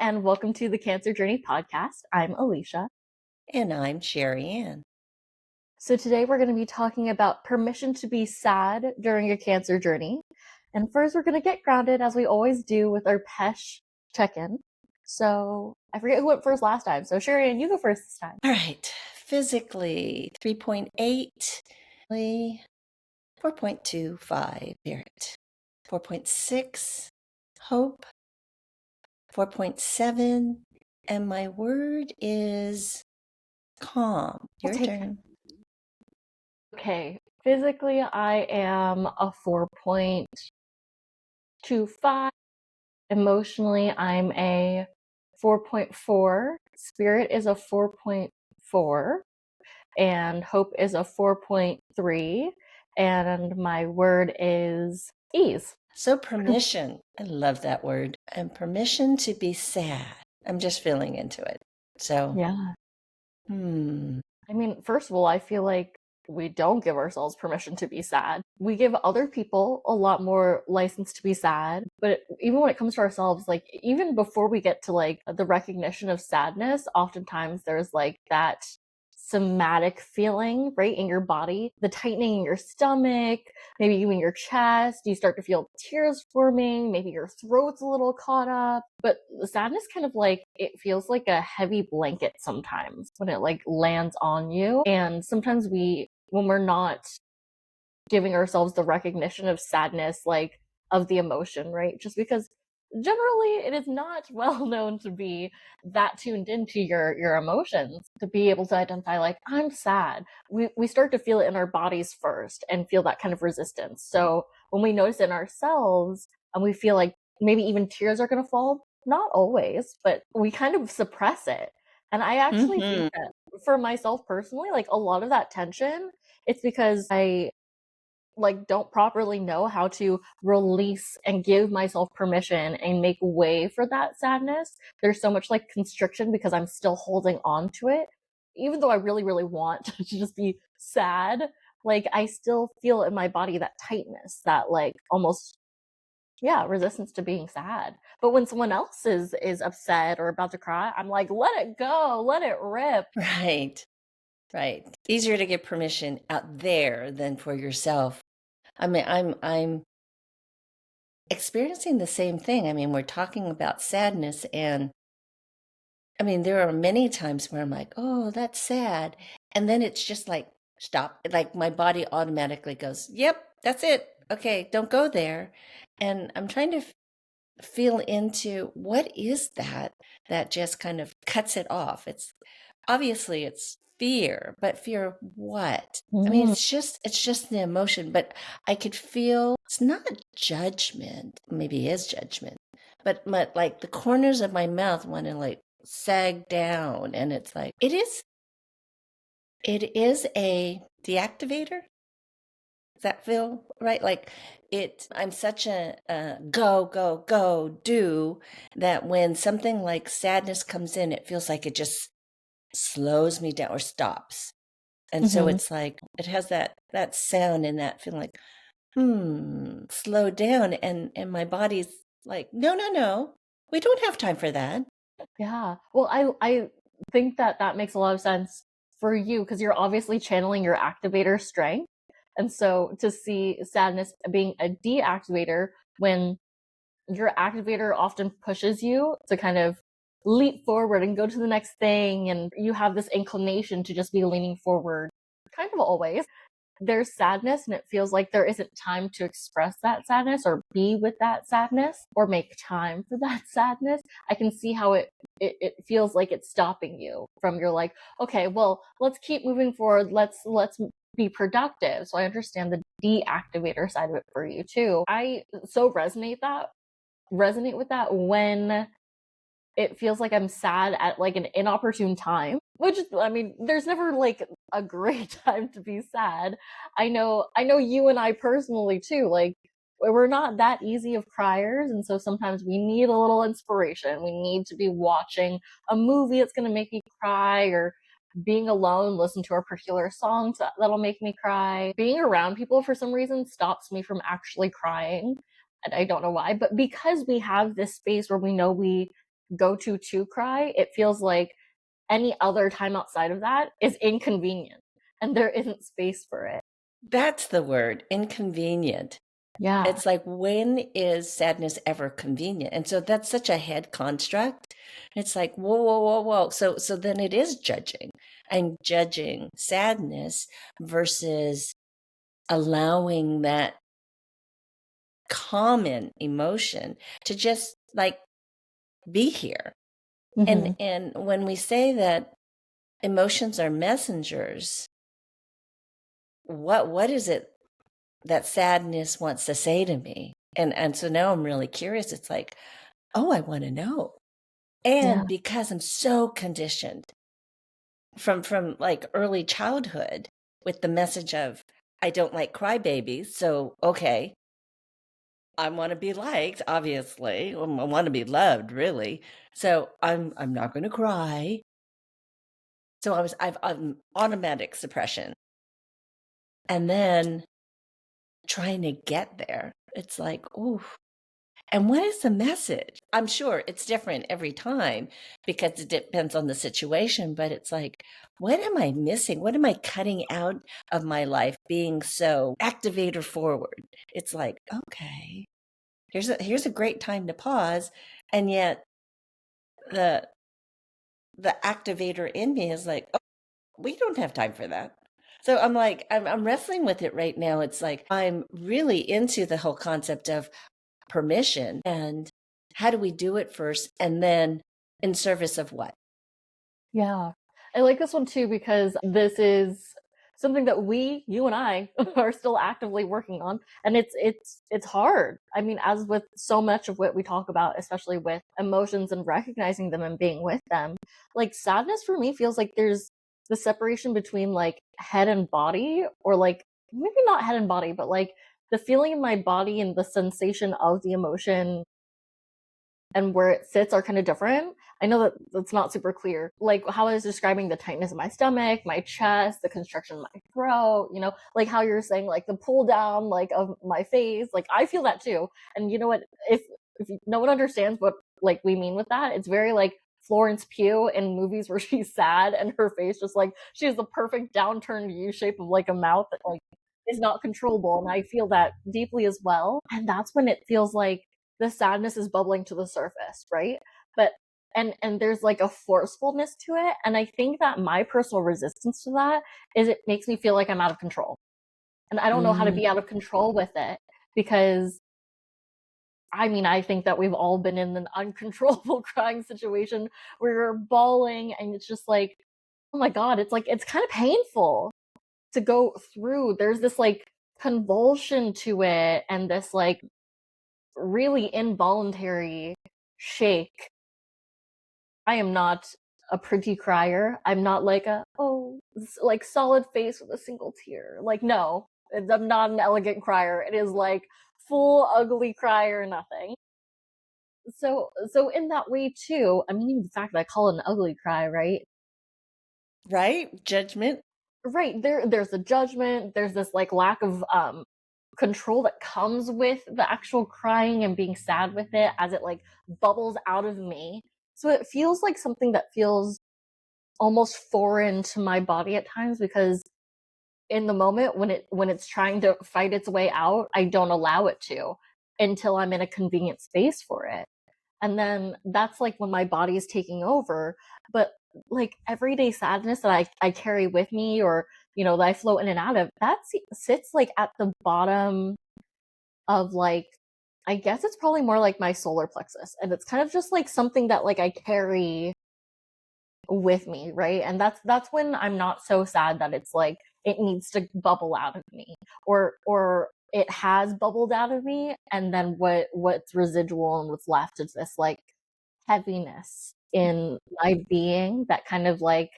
and welcome to the Cancer Journey podcast. I'm Alicia. And I'm Sherry Ann. So today we're going to be talking about permission to be sad during a cancer journey. And first, we're going to get grounded as we always do with our Pesh check-in. So I forget who went first last time. So Sherry Ann, you go first this time. All right. Physically, 3.8, 4.25, Spirit. 4.6, Hope. 4.7, and my word is calm. Your turn. Okay, physically I am a 4.25. Emotionally, I'm a 4.4. Spirit is a 4.4. And hope is a 4.3. And my word is ease. So permission. I love that word. And permission to be sad. I'm just feeling into it. So, yeah. I mean, first of all, I feel like we don't give ourselves permission to be sad. We give other people a lot more license to be sad. But even when it comes to ourselves, like even before we get to like the recognition of sadness, oftentimes there's like that somatic feeling, right, in your body, the tightening in your stomach, maybe even your chest. You start to feel tears forming, maybe your throat's a little caught up. But the sadness kind of like, it feels like a heavy blanket sometimes when it like lands on you. And sometimes when we're not giving ourselves the recognition of sadness, like of the emotion, right? Just because generally it is not well known to be that tuned into your emotions, to be able to identify like, I'm sad. We start to feel it in our bodies first and feel that kind of resistance. So when we notice it in ourselves and we feel like maybe even tears are going to fall, not always, but we kind of suppress it. And I actually think that for myself personally, like a lot of that tension, it's because I like don't properly know how to release and give myself permission and make way for that sadness. There's so much like constriction because I'm still holding on to it. Even though I really, really want to just be sad, like I still feel in my body that tightness, that like almost, yeah, resistance to being sad. But when someone else is upset or about to cry, I'm like, let it go, let it rip. Right. Easier to get permission out there than for yourself. I mean, I'm experiencing the same thing. I mean, we're talking about sadness, and I mean, there are many times where I'm like, oh, that's sad. And then it's just like, stop. Like my body automatically goes, yep, that's it. Okay, don't go there. And I'm trying to feel into what is that just kind of cuts it off. It's obviously it's fear, but fear of what? I mean, it's just the emotion, but I could feel it's not judgment. Maybe it is judgment, but like the corners of my mouth want to like sag down, and it's like it is a deactivator. Does that feel right? Like I'm such a go do that when something like sadness comes in, it feels like it just slows me down or stops. And so it's like it has that sound and that feeling like slow down, and my body's like no, we don't have time for that. Yeah. Well, I think that makes a lot of sense for you because you're obviously channeling your activator strength. And so to see sadness being a deactivator when your activator often pushes you to kind of leap forward and go to the next thing, and you have this inclination to just be leaning forward kind of always. There's sadness and it feels like there isn't time to express that sadness or be with that sadness or make time for that sadness. I can see how it feels like it's stopping you from your like, okay, well, let's keep moving forward. Let's be productive. So I understand the deactivator side of it for you too. I so resonate with that when it feels like I'm sad at like an inopportune time, which I mean, there's never like a great time to be sad. I know you and I personally too, like we're not that easy of criers, and so sometimes we need a little inspiration. We need to be watching a movie that's going to make me cry, or being alone, listen to a particular song that'll make me cry. Being around people for some reason stops me from actually crying. And I don't know why, but because we have this space where we know we go-to to cry, it feels like any other time outside of that is inconvenient and there isn't space for it. That's the word, inconvenient. Yeah. It's like, when is sadness ever convenient? And so that's such a head construct. It's like, whoa, whoa, whoa, whoa. So then it is judging. I'm judging sadness versus allowing that common emotion to just like be here. Mm-hmm. And when we say that emotions are messengers, what is it that sadness wants to say to me? And so now I'm really curious. It's like, oh, I want to know. Yeah. And because I'm so conditioned from like early childhood with the message of I don't like crybabies, so okay, I want to be liked, obviously. I want to be loved, really. So I'm not going to cry. So I've automatic suppression. And then trying to get there. It's like, ooh. And what is the message? I'm sure it's different every time because it depends on the situation, but it's like, what am I missing? What am I cutting out of my life being so activator forward? It's like, okay, here's a great time to pause. And yet the the activator in me is like, oh, we don't have time for that. So I'm like, I'm wrestling with it right now. It's like I'm really into the whole concept of permission and how do we do it first, and then in service of what? Yeah. I like this one too because this is something that you and I, are still actively working on, and it's hard. I mean, as with so much of what we talk about, especially with emotions and recognizing them and being with them, like sadness for me feels like there's the separation between like head and body, or like maybe not head and body, but like the feeling in my body and the sensation of the emotion and where it sits are kind of different. I know that that's not super clear. Like how I was describing the tightness of my stomach, my chest, the constriction of my throat, like how you're saying like the pull down like of my face. Like I feel that too. And you know what? If no one understands what like we mean with that, it's very like Florence Pugh in movies where she's sad and her face just like she has the perfect downturned U shape of like a mouth that like is not controllable. And I feel that deeply as well. And that's when it feels like the sadness is bubbling to the surface, right? But and there's like a forcefulness to it, and I think that my personal resistance to that is it makes me feel like I'm out of control, and I don't know how to Mm, be out of control with it because I mean I think that we've all been in an uncontrollable crying situation where you're bawling and it's just like, oh my god, it's like it's kind of painful to go through. There's this like convulsion to it and this like really involuntary shake. I am not a pretty crier. I'm not like like solid face with a single tear. Like, no, I'm not an elegant crier. It is like full ugly cry or nothing. So in that way too, I mean, even the fact that I call it an ugly cry, right? right? Judgment. Right, there's a judgment, there's this like lack of control that comes with the actual crying and being sad with it as it like bubbles out of me. So it feels like something that feels almost foreign to my body at times because in the moment when it's trying to fight its way out, I don't allow it to until I'm in a convenient space for it. And then that's like when my body is taking over. But like everyday sadness that I carry with me, or that I float in and out of, that sits like at the bottom of like, I guess it's probably more like my solar plexus, and it's kind of just like something that like I carry with me, right? And that's when I'm not so sad that it's like it needs to bubble out of me, or it has bubbled out of me, and then what's residual and what's left is this like heaviness in my being that kind of like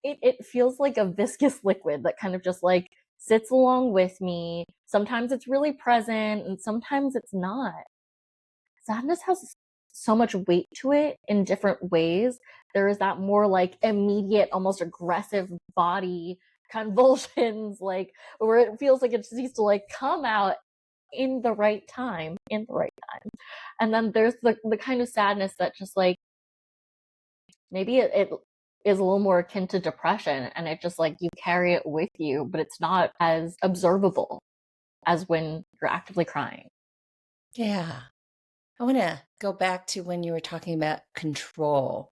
it feels like a viscous liquid that kind of just like sits along with me. Sometimes it's really present and sometimes it's not. Sadness has so much weight to it in different ways. There is that more like immediate, almost aggressive body convulsions, like where it feels like it just needs to like come out in the right time, in the right time. And then there's the kind of sadness that just like maybe it is a little more akin to depression, and it just like you carry it with you, but it's not as observable as when you're actively crying. Yeah. I want to go back to when you were talking about control,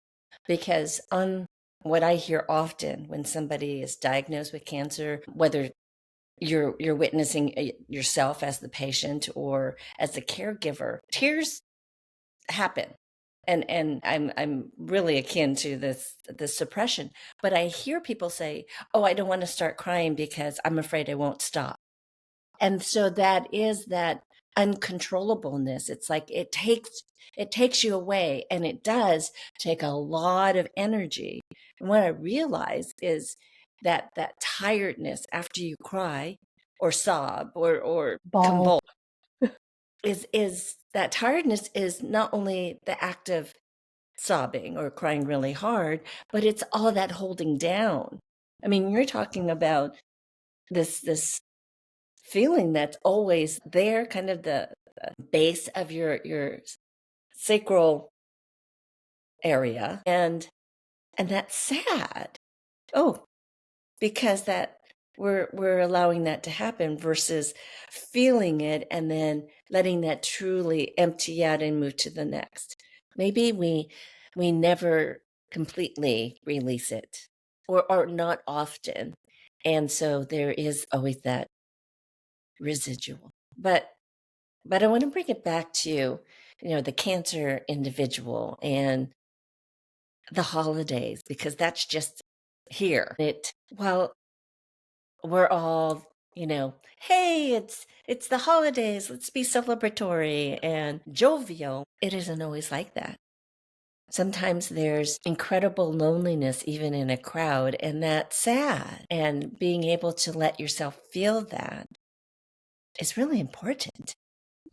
because on what I hear often when somebody is diagnosed with cancer, whether you're witnessing yourself as the patient or as the caregiver, tears happen. And I'm really akin to this suppression, but I hear people say, "Oh, I don't want to start crying because I'm afraid I won't stop." And so that is that uncontrollableness. It's like it takes you away, and it does take a lot of energy. And what I realized is that tiredness after you cry or sob or Ball. convulse is that tiredness is not only the act of sobbing or crying really hard, but it's all that holding down. I mean, you're talking about this feeling that's always there, kind of the base of your sacral area, and that's sad. Oh, because that we're allowing that to happen versus feeling it and then letting that truly empty out and move to the next. Maybe we never completely release it, or not often, and so there is always that residual. But I want to bring it back to, the cancer individual and the holidays, because that's just here. Well, we're all, hey, it's the holidays, let's be celebratory and jovial. It isn't always like that. Sometimes there's incredible loneliness even in a crowd, and that's sad. And being able to let yourself feel that is really important.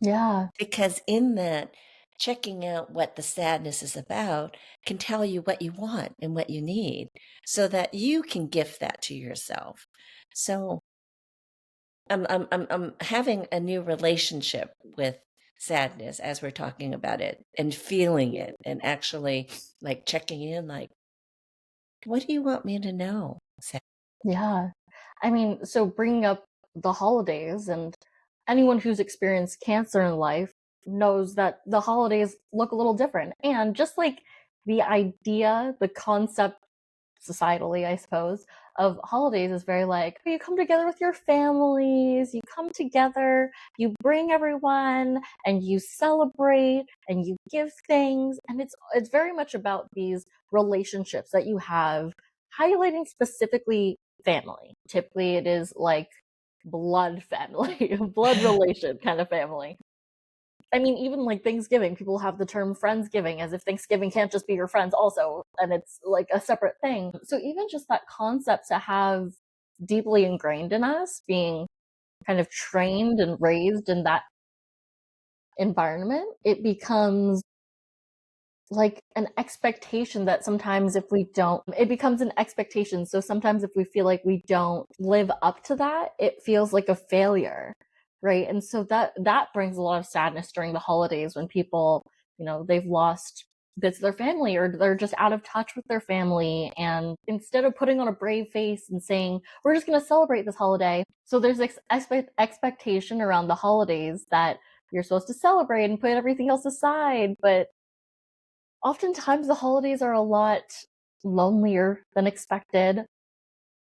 Yeah. Because in that, checking out what the sadness is about can tell you what you want and what you need so that you can gift that to yourself. So I'm having a new relationship with sadness as we're talking about it and feeling it and actually like checking in, like, what do you want me to know? Yeah. I mean, so bringing up the holidays, and anyone who's experienced cancer in life knows that the holidays look a little different. And just like the idea, the concept societally, I suppose, of holidays is very like, you come together with your families, you come together, you bring everyone, and you celebrate, and you give things, and it's very much about these relationships that you have, highlighting specifically family. Typically, it is like blood family, blood relation kind of family. I mean, even like Thanksgiving, people have the term Friendsgiving as if Thanksgiving can't just be your friends also, and it's like a separate thing. So even just that concept to have deeply ingrained in us, being kind of trained and raised in that environment, it becomes like an expectation that sometimes if we don't, it becomes an expectation. So sometimes if we feel like we don't live up to that, it feels like a failure, right? And so that brings a lot of sadness during the holidays when people, they've lost bits of their family, or they're just out of touch with their family, and instead of putting on a brave face and saying we're just going to celebrate this holiday, so there's this expectation around the holidays that you're supposed to celebrate and put everything else aside, but oftentimes the holidays are a lot lonelier than expected.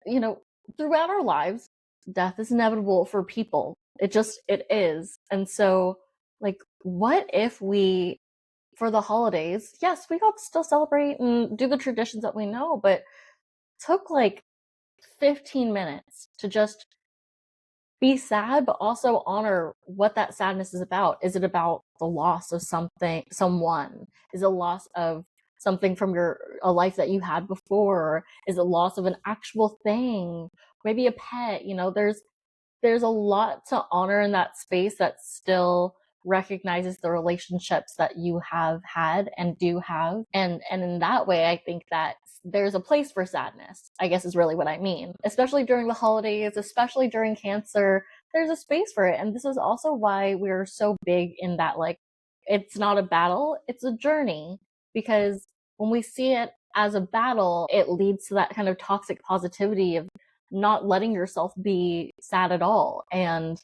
You know, throughout our lives, death is inevitable for people. It is. And so, like, what if we, for the holidays, yes, we got to still celebrate and do the traditions that we know, but took like 15 minutes to just be sad, but also honor what that sadness is about. Is it about the loss of something, someone? Is it loss of something from a life that you had before? Is it loss of an actual thing? Maybe a pet, there's a lot to honor in that space that still recognizes the relationships that you have had and do have. And in that way, I think that there's a place for sadness, I guess is really what I mean. Especially during the holidays, especially during cancer, there's a space for it. And this is also why we're so big in that, like, it's not a battle, it's a journey. Because when we see it as a battle, it leads to that kind of toxic positivity of not letting yourself be sad at all. And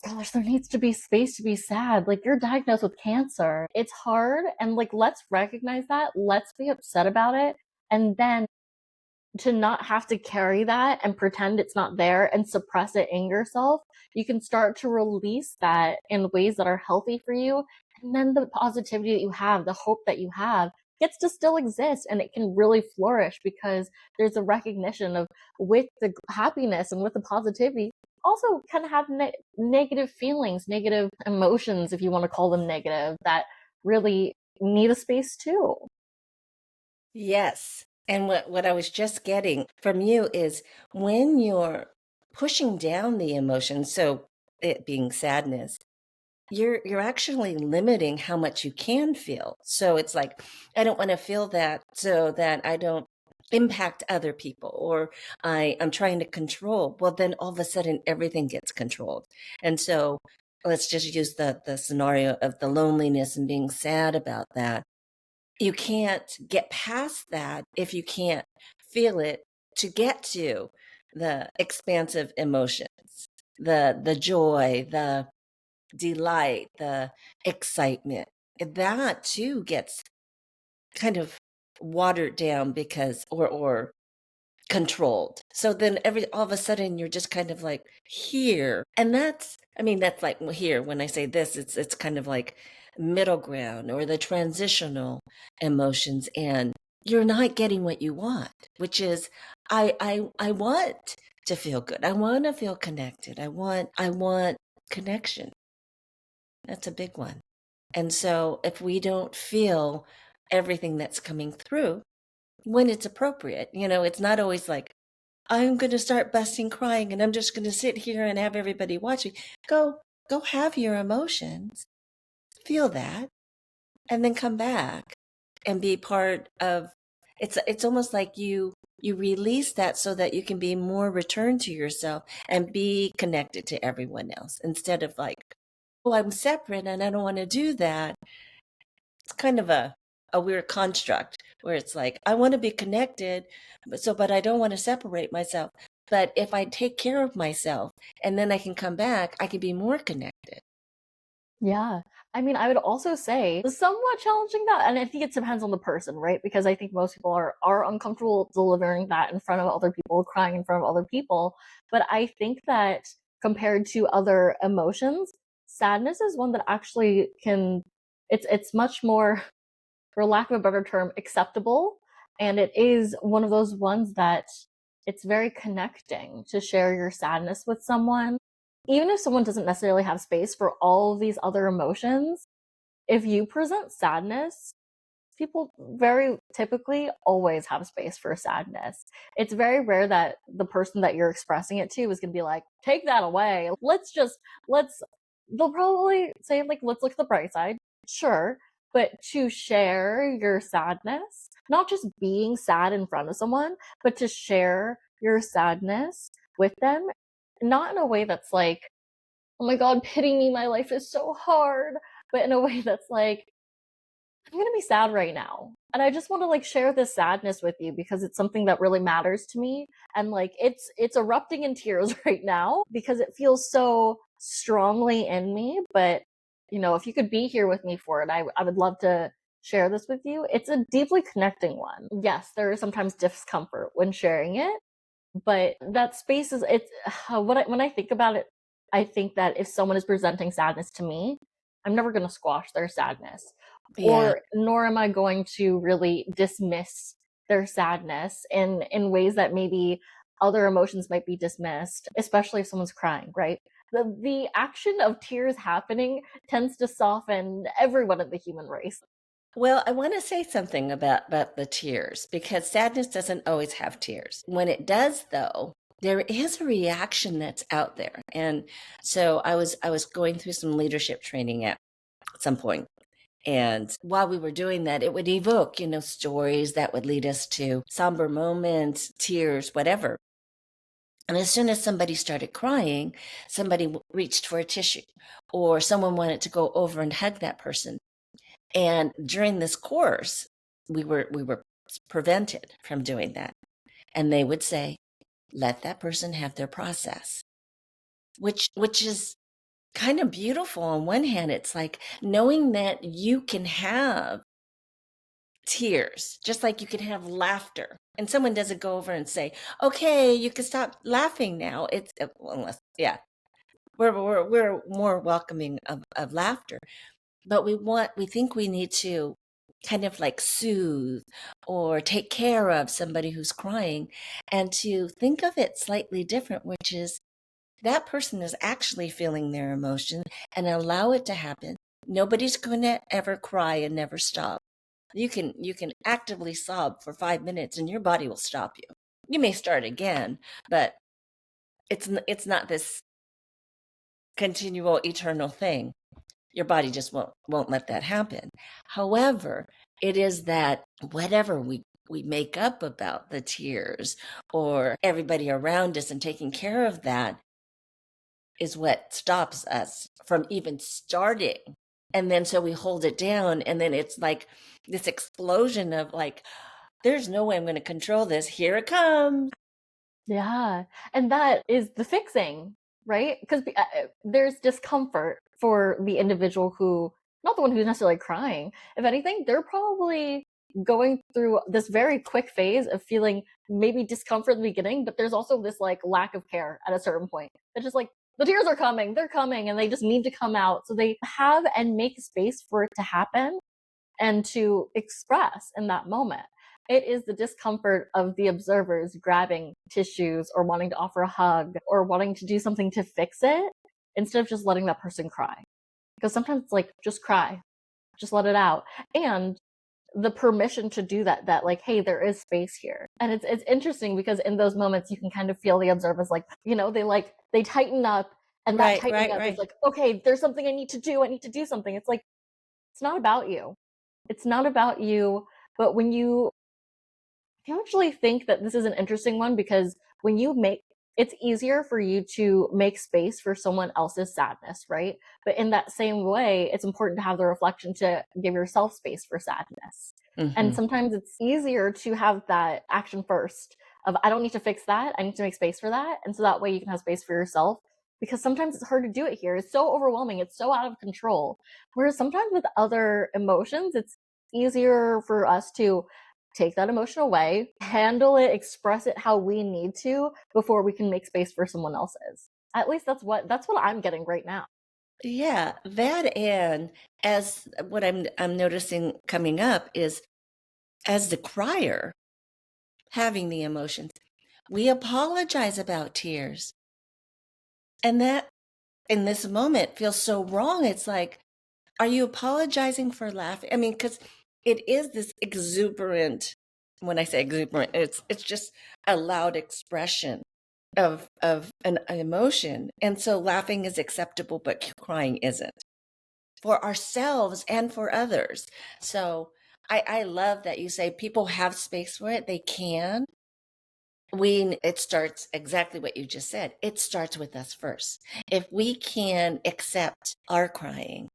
gosh, there needs to be space to be sad. Like, you're diagnosed with cancer. It's hard. And like, let's recognize that. Let's be upset about it. And then to not have to carry that and pretend it's not there and suppress it in yourself, you can start to release that in ways that are healthy for you. And then the positivity that you have, the hope that you have, gets to still exist, and it can really flourish because there's a recognition of, with the happiness and with the positivity, also kind of have negative feelings, negative emotions, if you want to call them negative, that really need a space too. Yes. And what I was just getting from you is when you're pushing down the emotion, so it being sadness, you're actually limiting how much you can feel. So it's like, I don't want to feel that so that I don't impact other people, or I'm trying to control. Well, then all of a sudden everything gets controlled. And so let's just use the scenario of the loneliness and being sad about that. You can't get past that if you can't feel it to get to the expansive emotions, the joy, the delight, the excitement. That too gets kind of watered down because or controlled. So then all of a sudden you're just kind of like here. And that's like here when I say this, it's kind of like middle ground or the transitional emotions, and you're not getting what you want, which is I want to feel good. I want to feel connected. I want connection. That's a big one. And so if we don't feel everything that's coming through when it's appropriate, it's not always like, I'm going to start busting crying and I'm just going to sit here and have everybody watch me. Go have your emotions, feel that, and then come back and be part of it's almost like you release that so that you can be more returned to yourself and be connected to everyone else instead of like, oh, I'm separate and I don't want to do that. It's kind of a weird construct where it's like, I want to be connected, but I don't want to separate myself. But if I take care of myself and then I can come back, I can be more connected. Yeah. I mean, I would also say somewhat challenging that, and I think it depends on the person, right? Because I think most people are uncomfortable delivering that in front of other people, crying in front of other people. But I think that compared to other emotions, sadness is one that actually can it's much more, for lack of a better term, acceptable. And it is one of those ones that it's very connecting to share your sadness with someone. Even if someone doesn't necessarily have space for all of these other emotions, if you present sadness, people very typically always have space for sadness. It's very rare that the person that you're expressing it to is going to be like, take that away. Let's, they'll probably say, like, let's look at the bright side. Sure. But to share your sadness, not just being sad in front of someone, but to share your sadness with them, not in a way that's like, oh my God, pity me, my life is so hard, but in a way that's like, I'm gonna be sad right now. And I just want to like share this sadness with you because it's something that really matters to me. And like it's erupting in tears right now because it feels so strongly in me. But if you could be here with me for it, I would love to share this with you. It's a deeply connecting one. Yes, there is sometimes discomfort when sharing it, but that space is it's when I think about it, I think that if someone is presenting sadness to me, I'm never going to squash their sadness, Yeah. or nor am I going to really dismiss their sadness in ways that maybe other emotions might be dismissed, especially if someone's crying, right? The action of tears happening tends to soften everyone in the human race. Well, I want to say something about the tears because sadness doesn't always have tears. When it does, though, there is a reaction that's out there. And so I was going through some leadership training at some point. And while we were doing that, it would evoke, stories that would lead us to somber moments, tears, whatever. And as soon as somebody started crying, somebody reached for a tissue or someone wanted to go over and hug that person. And during this course, we were what's prevented from doing that. And they would say, let that person have their process, which is kind of beautiful. On one hand, it's like knowing that you can have tears, just like you can have laughter. And someone doesn't go over and say, okay, you can stop laughing now. It's, unless, yeah, we're more welcoming of laughter. But we think we need to kind of like soothe or take care of somebody who's crying, and to think of it slightly different, which is that person is actually feeling their emotion, and allow it to happen. Nobody's going to ever cry and never stop. You can actively sob for 5 minutes and your body will stop you. You may start again, but it's not this continual eternal thing. Your body just won't let that happen. However, it is that whatever we make up about the tears or everybody around us and taking care of that is what stops us from even starting. And then so we hold it down, and then it's like this explosion of like, there's no way I'm going to control this. Here it comes. Yeah. And that is the fixing, right? Because there's discomfort for the individual who, not the one who's necessarily crying. If anything, they're probably going through this very quick phase of feeling maybe discomfort at the beginning, but there's also this like lack of care at a certain point. It's just like, the tears are coming, they're coming, and they just need to come out. So they have and make space for it to happen and to express in that moment. It is the discomfort of the observers grabbing tissues or wanting to offer a hug or wanting to do something to fix it instead of just letting that person cry. Because sometimes it's like, just cry, just let it out. And the permission to do that like, hey, there is space here. And it's interesting because in those moments you can kind of feel the observers like, they tighten up, and that tightening up is like, okay, there's something I need to do something. It's like, it's not about you. It's not about you. But when you actually think that this is an interesting one, because when you make, it's easier for you to make space for someone else's sadness, right? But in that same way, it's important to have the reflection to give yourself space for sadness. And sometimes it's easier to have that action first of, I don't need to fix that, I need to make space for that. And so that way you can have space for yourself, because sometimes it's hard to do it here. It's so overwhelming, it's so out of control. Whereas sometimes with other emotions, it's easier for us to take that emotion away, handle it, express it how we need to before we can make space for someone else's. At least that's what I'm getting right now. Yeah, that, and as what I'm noticing coming up is, as the crier having the emotions, we apologize about tears. And that in this moment feels so wrong. It's like, are you apologizing for laughing? I mean, because it is this exuberant, when I say exuberant, it's just a loud expression of an emotion. And so laughing is acceptable, but crying isn't, for ourselves and for others. So I love that you say people have space for it. They can. It starts exactly what you just said. It starts with us first. If we can accept our crying,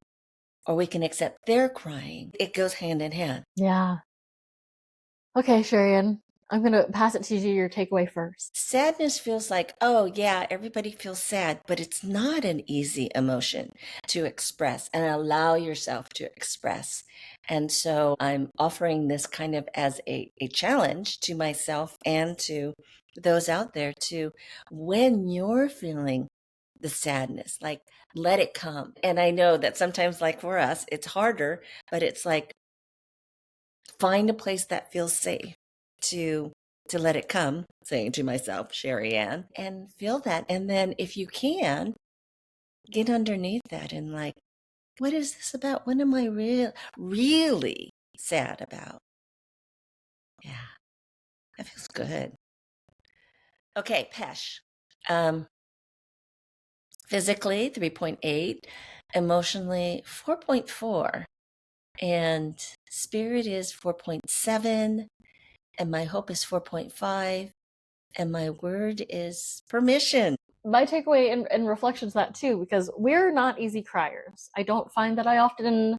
or we can accept their crying, it goes hand in hand. Yeah. Okay, Sharian, I'm going to pass it to you, your takeaway first. Sadness feels like, oh yeah, everybody feels sad, but it's not an easy emotion to express and allow yourself to express. And so I'm offering this kind of as a challenge to myself and to those out there to, when you're feeling the sadness, like, let it come. And I know that sometimes, like for us, it's harder, but it's like, find a place that feels safe to let it come, saying to myself, Sherry Ann, and feel that. And then if you can, get underneath that and like, what is this about? What am I really sad about? Yeah, that feels good. Okay, Pesh. Physically 3.8, emotionally 4.4, and spirit is 4.7, and my hope is 4.5, and my word is permission. My takeaway and reflections that too, because we're not easy criers. I don't find that I often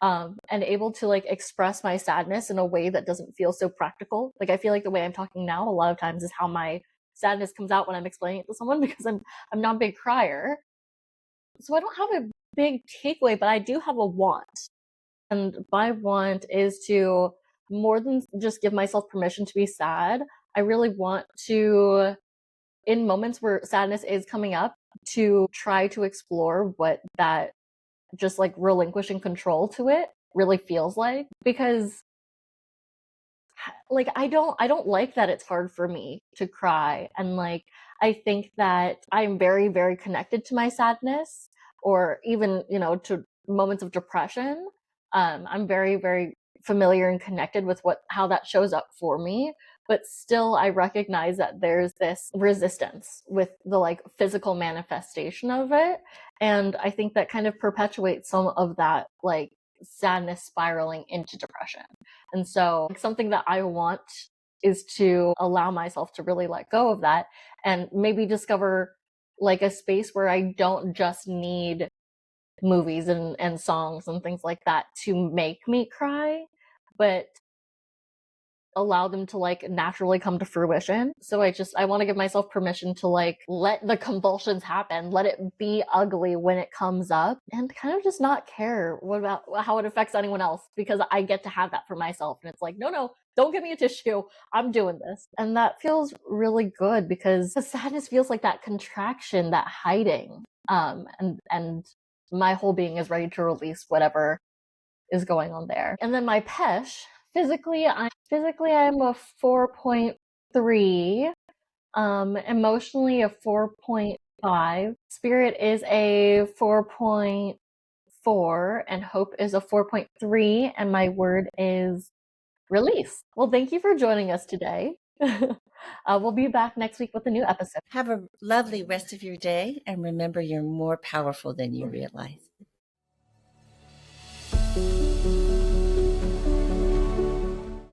and able to like express my sadness in a way that doesn't feel so practical. Like I feel like the way I'm talking now a lot of times is how my sadness comes out when I'm explaining it to someone because I'm not a big crier. So I don't have a big takeaway, but I do have a want. And my want is to more than just give myself permission to be sad. I really want to, in moments where sadness is coming up, to try to explore what that just like relinquishing control to it really feels like, because like I don't like that it's hard for me to cry, and like I think that I'm very very connected to my sadness, or even to moments of depression. I'm very very familiar and connected with what how that shows up for me, but still I recognize that there's this resistance with the like physical manifestation of it, and I think that kind of perpetuates some of that like sadness spiraling into depression. And so something that I want is to allow myself to really let go of that and maybe discover like a space where I don't just need movies and songs and things like that to make me cry, but allow them to like naturally come to fruition. So I want to give myself permission to like let the convulsions happen, let it be ugly when it comes up, and kind of just not care what about how it affects anyone else, because I get to have that for myself. And it's like, no, don't give me a tissue. I'm doing this. And that feels really good because the sadness feels like that contraction, that hiding. And my whole being is ready to release whatever is going on there. And then my Pesh, physically I'm a 4.3, emotionally a 4.5, spirit is a 4.4, and hope is a 4.3, and my word is release. Well, thank you for joining us today. We'll be back next week with a new episode. Have a lovely rest of your day, and remember, you're more powerful than you realize.